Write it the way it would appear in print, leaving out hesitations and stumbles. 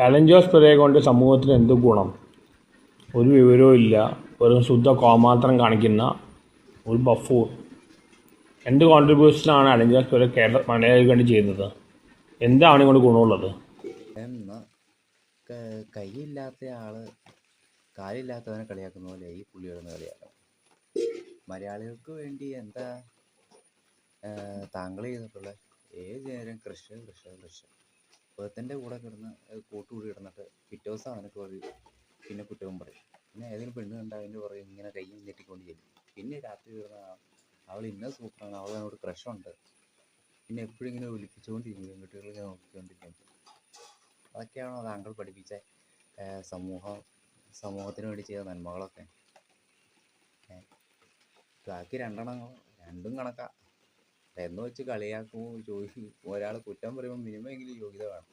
Allen Jose പെരയെ കൊണ്ട് സമൂഹത്തിന് എന്ത് ഗുണം? ഒരു വിവരവും ഇല്ല, വെറും ശുദ്ധ കോമാത്രം കാണിക്കുന്ന ഒരു ബഫൂൺ. എന്ത് കോൺട്രിബ്യൂഷനാണ് അലൻ ജോസ് പെരേ മലയാളിക്ക് വേണ്ടി ചെയ്യുന്നത്? എന്താണ് ഇങ്ങോട്ട് ഗുണമുള്ളത്? എന്നാ കൈയില്ലാത്ത ആള് കാലില്ലാത്തവനെ കളിയാക്കുന്ന പോലെ ഈ പുള്ളി കിടന്ന് കളിയാക്കണം. മലയാളികൾക്ക് വേണ്ടി എന്താ താങ്കൾ ചെയ്തിട്ടുള്ള? ഏത് നേരം കൃഷി കൃഷി കൃഷി അദ്ദേഹത്തിൻ്റെ കൂടെ കിടന്ന് കൂട്ടുകൂടി കിടന്നിട്ട് പിറ്റേ ദിവസം അവനൊക്കെ പറയും, പിന്നെ കുറ്റവും പറയും. പിന്നെ ഏതെങ്കിലും പെണ്ണ് കണ്ടാൽ അതിൻ്റെ പറയും ഇങ്ങനെ കൈ ഞെട്ടിക്കൊണ്ട് ചെല്ലും. പിന്നെ രാത്രി കിടന്ന അവൾ ഇന്ന സൂപ്പറാണ്, അവൾ അവനോട് ക്രഷുണ്ട്, പിന്നെ എപ്പോഴും ഇങ്ങനെ ഒലിപ്പിച്ചുകൊണ്ടിരിക്കും, പെൺകുട്ടികൾ ഇങ്ങനെ നോക്കിക്കൊണ്ടിരിക്കും. അതൊക്കെയാണോ താങ്കൾ പഠിപ്പിച്ച സമൂഹത്തിന് വേണ്ടി ചെയ്ത നന്മകളൊക്കെ? ബാക്കി രണ്ടും കണക്കാ. എന്ന് വെച്ച് കളിയാക്കുമ്പോൾ ഒരാൾ കുറ്റം പറയുമ്പോൾ മിനിമം എങ്കിലും യോഗ്യത വേണം.